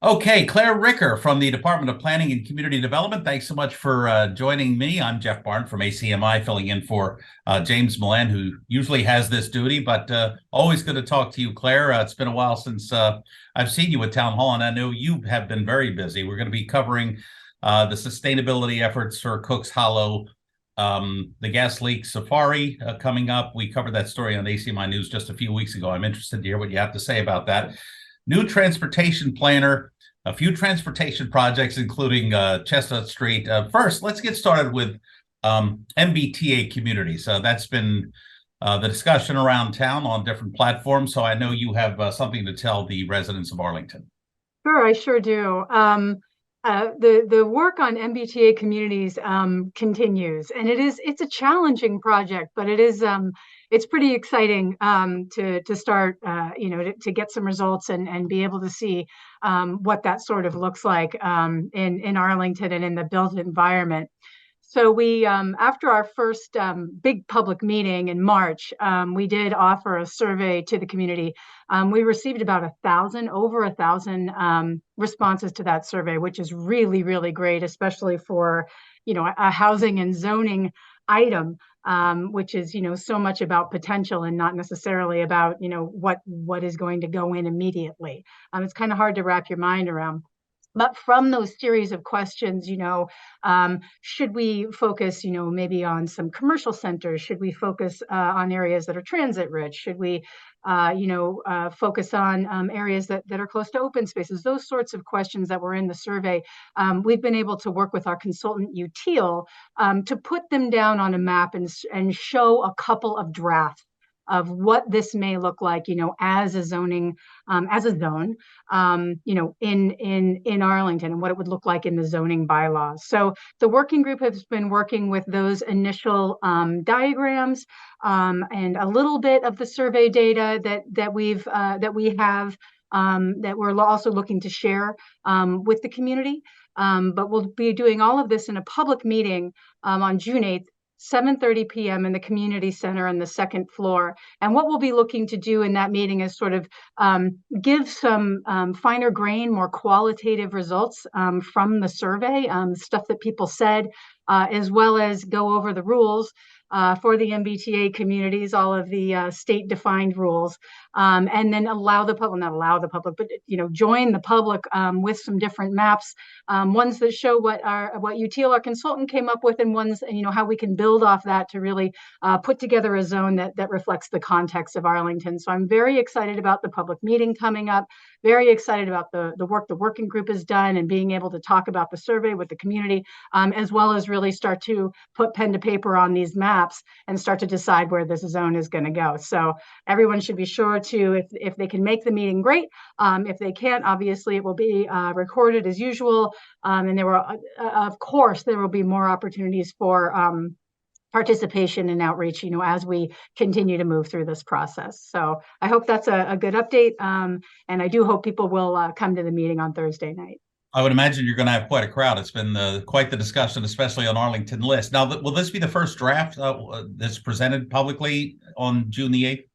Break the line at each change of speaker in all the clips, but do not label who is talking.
Okay, Claire Ricker from the Department of Planning and Community Development. Thanks so much for joining me. I'm Jeff Barn from ACMi, filling in for James Millen, who usually has this duty, but always good to talk to you, Claire. It's been a while since I've seen you at Town Hall, and I know you have been very busy. We're going to be covering the sustainability efforts for Cooke's Hollow, the gas leak safari coming up. We covered that story on ACMi News just a few weeks ago. I'm interested to hear what you have to say about that. New transportation planner, a few transportation projects, including Chestnut Street. First, let's get started with MBTA Communities. That's been the discussion around town on different platforms. So I know you have something to tell the residents of Arlington.
Sure, I sure do. The work on MBTA communities continues, and it's a challenging project, but it's pretty exciting to start to get some results and be able to see what that sort of looks like in Arlington and in the built environment. So we, after our first big public meeting in March, we did offer a survey to the community. We received about over a thousand responses to that survey, which is really, really great, especially for, a housing and zoning item, which is, so much about potential and not necessarily about, what is going to go in immediately. It's kind of hard to wrap your mind around. But from those series of questions, should we focus, maybe on some commercial centers? Should we focus on areas that are transit rich? Should we, focus on areas that are close to open spaces? Those sorts of questions that were in the survey, we've been able to work with our consultant UTEAL to put them down on a map and show a couple of drafts of what this may look like, as a zoning, as a zone, in Arlington, and what it would look like in the zoning bylaws. So the working group has been working with those initial diagrams and a little bit of the survey data that we have that we're also looking to share with the community. But we'll be doing all of this in a public meeting on June 8th. 7:30 p.m. in the community center on the second floor. And what we'll be looking to do in that meeting is sort of give some finer grain, more qualitative results from the survey, stuff that people said, as well as go over the rules for the MBTA communities, all of the state-defined rules, and then not allow the public, but join the public with some different maps, ones that show what UTEAL, our consultant, came up with, and ones how we can build off that to really put together a zone that reflects the context of Arlington. So I'm very excited about the public meeting coming up. Very excited about the work the working group has done and being able to talk about the survey with the community, as well as really start to put pen to paper on these maps and start to decide where this zone is going to go. So everyone should be sure to, if they can make the meeting, great. If they can't, obviously it will be recorded as usual. And of course, there will be more opportunities for participation and outreach, as we continue to move through this process. So I hope that's a good update. And I do hope people will come to the meeting on Thursday night.
I would imagine you're going to have quite a crowd. It's been quite the discussion, especially on Arlington List. Now, will this be the first draft that's presented publicly on June the 8th?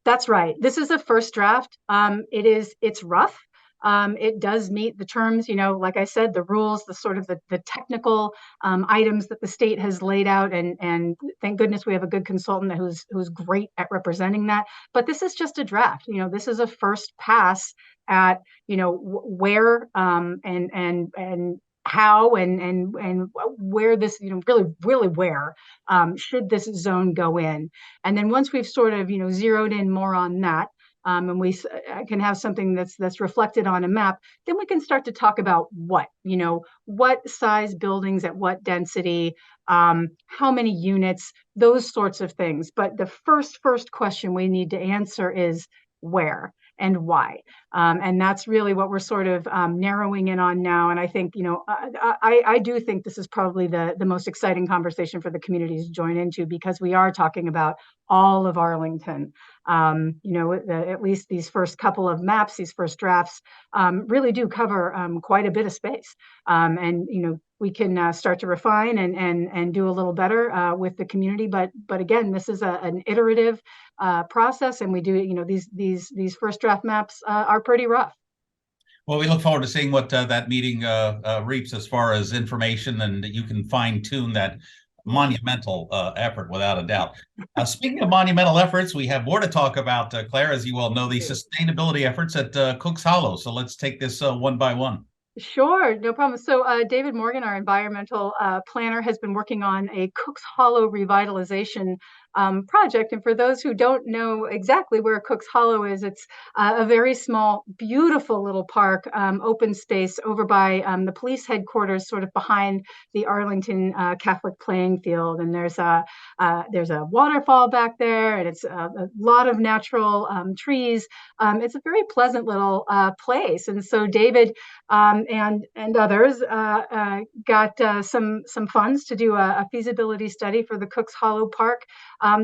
That's right. This is the first draft. It's rough. It does meet the terms, like I said, the rules, the sort of the technical items that the state has laid out, and thank goodness we have a good consultant who's great at representing that. But this is just a draft. This is a first pass at where and how and where this really where should this zone go in. And then once we've sort of zeroed in more on that, and we can have something that's reflected on a map, then we can start to talk about what size buildings at what density, how many units, those sorts of things. But the first question we need to answer is where and why. And that's really what we're sort of narrowing in on now. And I think, I do think this is probably the most exciting conversation for the communities to join into, because we are talking about all of Arlington. At least these first couple of maps, these first drafts, really do cover quite a bit of space. And we can start to refine and do a little better with the community. But again, this is an iterative process, and we do these first draft maps are pretty rough.
Well, we look forward to seeing what that meeting reaps as far as information, and you can fine tune that monumental effort without a doubt. Speaking of monumental efforts, we have more to talk about, Claire, as you well know, the sustainability efforts at Cooks Hollow. So let's take this one by one.
Sure, no problem. So David Morgan, our environmental planner, has been working on a Cooks Hollow revitalization project. And for those who don't know exactly where Cooks Hollow is, it's a very small, beautiful little park, open space over by the police headquarters, sort of behind the Arlington Catholic playing field. And there's a waterfall back there, and it's a lot of natural trees. It's a very pleasant little place. And so David and others got some funds to do a feasibility study for the Cooks Hollow Park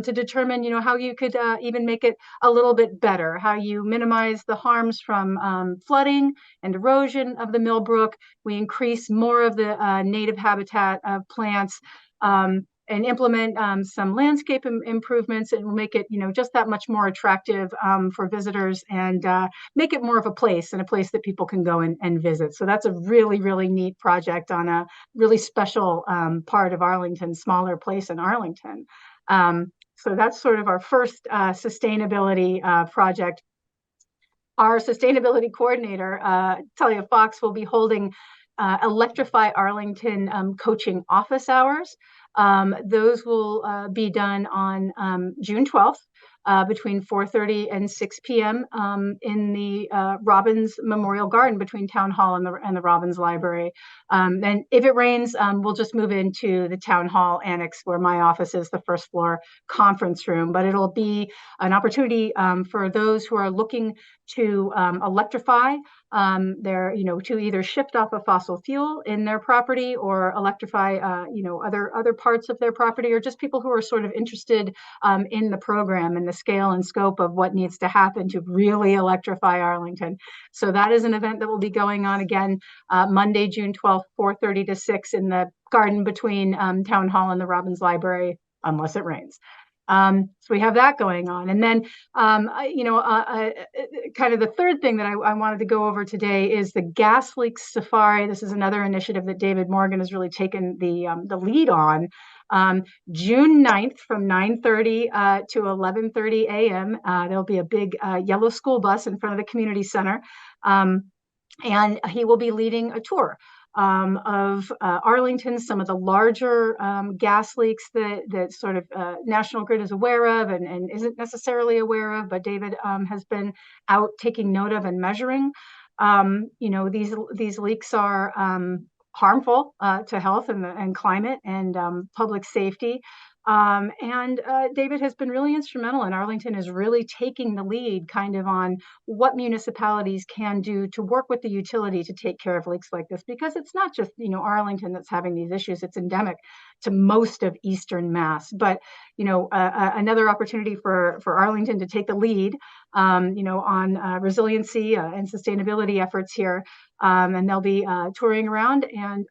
to determine, how you could even make it a little bit better, how you minimize the harms from flooding and erosion of the Millbrook. We increase more of the native habitat of plants. And implement some landscape improvements, and we'll make it, just that much more attractive for visitors, and make it more of a place, and a place that people can go and visit. So that's a really, really neat project on a really special part of Arlington, smaller place in Arlington. So that's sort of our first sustainability project. Our sustainability coordinator, Talia Fox, will be holding Electrify Arlington coaching office hours. Those will be done on June 12th between 4:30 and 6 p.m. In the Robbins Memorial Garden between Town Hall and the Robbins Library. And if it rains, we'll just move into the Town Hall Annex, where my office is, the first floor conference room. But it'll be an opportunity for those who are looking to electrify to either shift off of fossil fuel in their property, or electrify, other parts of their property, or just people who are sort of interested in the program and the scale and scope of what needs to happen to really electrify Arlington. So that is an event that will be going on again Monday, June 12th, 4:30 to 6 in the garden between Town Hall and the Robbins Library, unless it rains. So we have that going on. And then, kind of the third thing that I wanted to go over today is the gas leaks safari. This is another initiative that David Morgan has really taken the lead on. June 9th from 9:30 to 11:30 a.m. There'll be a big yellow school bus in front of the community center. And he will be leading a tour of Arlington, some of the larger gas leaks that sort of National Grid is aware of and isn't necessarily aware of, but David has been out taking note of and measuring. These leaks are harmful to health and climate and public safety. And David has been really instrumental, and Arlington is really taking the lead kind of on what municipalities can do to work with the utility to take care of leaks like this, because it's not just, Arlington that's having these issues. It's endemic to most of Eastern Mass. But, another opportunity for Arlington to take the lead, on resiliency and sustainability efforts here. And they'll be touring around and,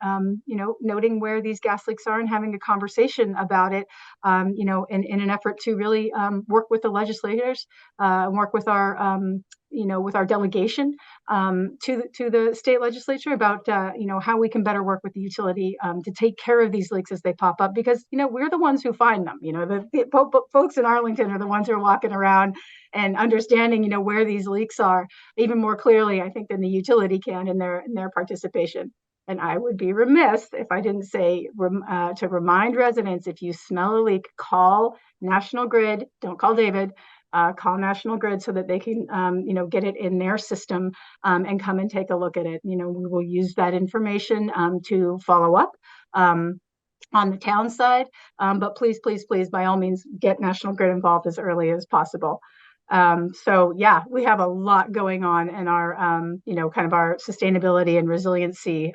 noting where these gas leaks are and having a conversation about it, in an effort to really work with the legislators, work with our, with our delegation to the state legislature about, how we can better work with the utility to take care of these leaks as they pop up, because, we're the ones who find them. The folks in Arlington are the ones who are walking around and understanding, where these leaks are even more clearly, I think, than the utility can in their participation. And I would be remiss if I didn't say to remind residents, if you smell a leak, call National Grid. Don't call David. Call National Grid so that they can, get it in their system and come and take a look at it. We will use that information to follow up on the town side. But please, please, please, by all means, get National Grid involved as early as possible. So yeah, we have a lot going on in our, kind of our sustainability and resiliency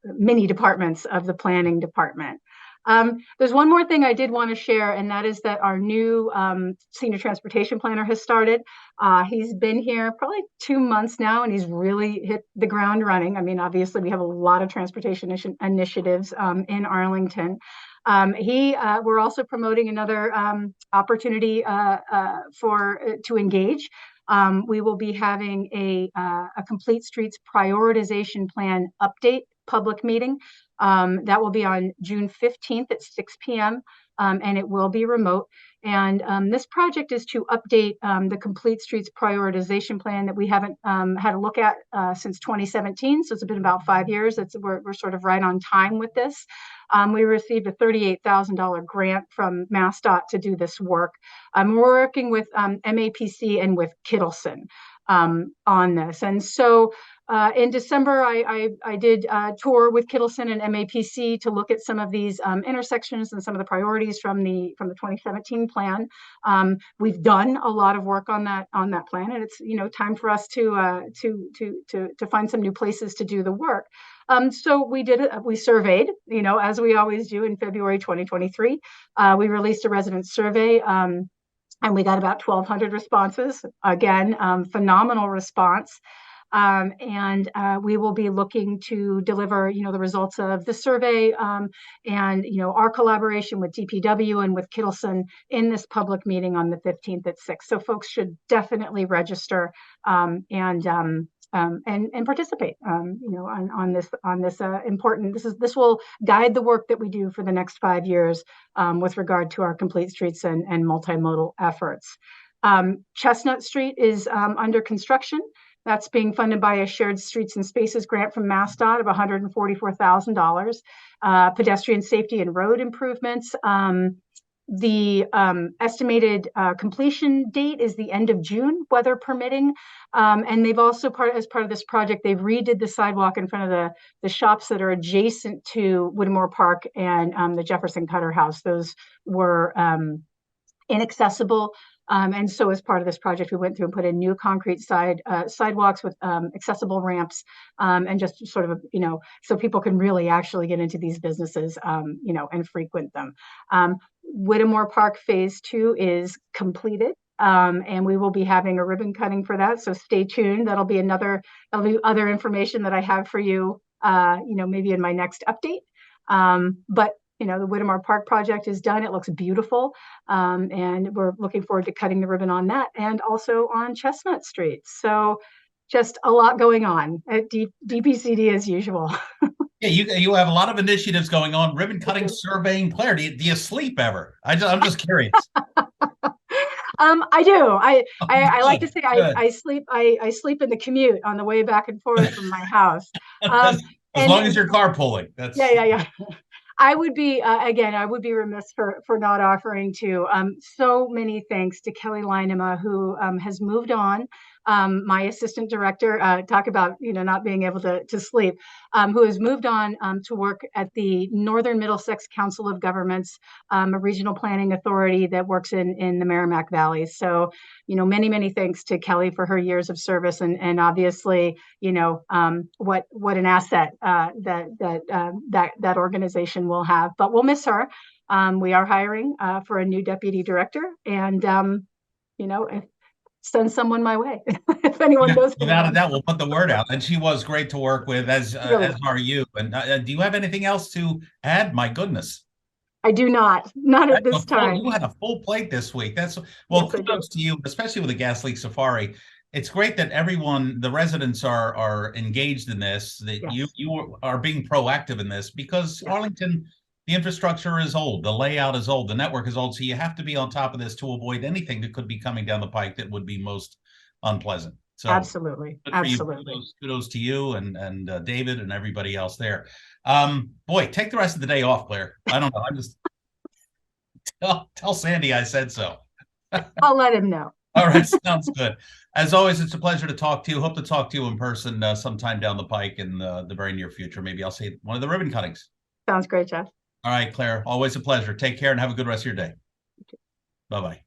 mini departments of the planning department. There's one more thing I did want to share, and that is that our new senior transportation planner has started. He's been here probably 2 months now, and he's really hit the ground running. I mean, obviously, we have a lot of transportation initiatives in Arlington. We're also promoting another opportunity to engage We will be having a Complete Streets Prioritization Plan update public meeting. That will be on June 15th at 6 p.m. And it will be remote. And this project is to update the Complete Streets Prioritization Plan that we haven't had a look at since 2017. So it's been about 5 years. We're sort of right on time with this. We received a $38,000 grant from MassDOT to do this work. We're working with MAPC and with Kittleson on this. And so in December, I did a tour with Kittleson and MAPC to look at some of these intersections and some of the priorities from the 2017 plan. We've done a lot of work on that plan, and it's time for us to find some new places to do the work. So we surveyed, as we always do in February 2023. We released a resident survey. And we got about 1,200 responses. Again, phenomenal response. And we will be looking to deliver, the results of the survey and, our collaboration with DPW and with Kittleson in this public meeting on the 15th at 6. So folks should definitely register and participate, on this important. This will guide the work that we do for the next 5 years with regard to our complete streets and multimodal efforts. Chestnut Street is under construction. That's being funded by a Shared Streets and Spaces grant from MassDOT of $144,000. Pedestrian safety and road improvements. The estimated completion date is the end of June, weather permitting. And they've also, as part of this project, they've redid the sidewalk in front of the shops that are adjacent to Whittemore Park and the Jefferson Cutter House. Those were inaccessible. And so as part of this project, we went through and put in new concrete sidewalks with accessible ramps and just sort of, so people can really actually get into these businesses, and frequent them. Whittemore Park Phase 2 is completed. And we will be having a ribbon cutting for that. So stay tuned. That'll be other information that I have for you, maybe in my next update. But the Whittemore Park project is done. It looks beautiful. And we're looking forward to cutting the ribbon on that and also on Chestnut Street. So just a lot going on at DPCD as usual.
Yeah, you have a lot of initiatives going on, ribbon cutting, surveying. Claire, do you sleep ever? I'm just curious.
I do. I like to say I sleep in the commute on the way back and forth from my house.
As long as you're carpooling. That's
yeah. I would be remiss for not offering to so many thanks to Kelly Lynema, who has moved on. My assistant director, talk about not being able to sleep, who has moved on to work at the Northern Middlesex Council of Governments, a regional planning authority that works in the Merrimack Valley. So, many thanks to Kelly for her years of service, and obviously, what an asset that organization will have. But we'll miss her. We are hiring for a new deputy director, and send someone my way if anyone knows.
Without a doubt, we'll put the word out. And she was great to work with, as are you. And do you have anything else to add? My goodness.
I do not at this time.
You had a full plate this week. Kudos to you, especially with the gas leak safari. It's great that the residents are engaged in this, that you are being proactive in this, because Arlington, the infrastructure is old, the layout is old, the network is old. So you have to be on top of this to avoid anything that could be coming down the pike that would be most unpleasant. So
absolutely.
Kudos to you and David and everybody else there. Boy, take the rest of the day off, Claire. I don't know. I'm just tell Sandy I said so.
I'll let him know.
All right, sounds good. As always, it's a pleasure to talk to you. Hope to talk to you in person sometime down the pike in the very near future. Maybe I'll see one of the ribbon cuttings.
Sounds great, Jeff.
All right, Claire, always a pleasure. Take care and have a good rest of your day. Bye-bye.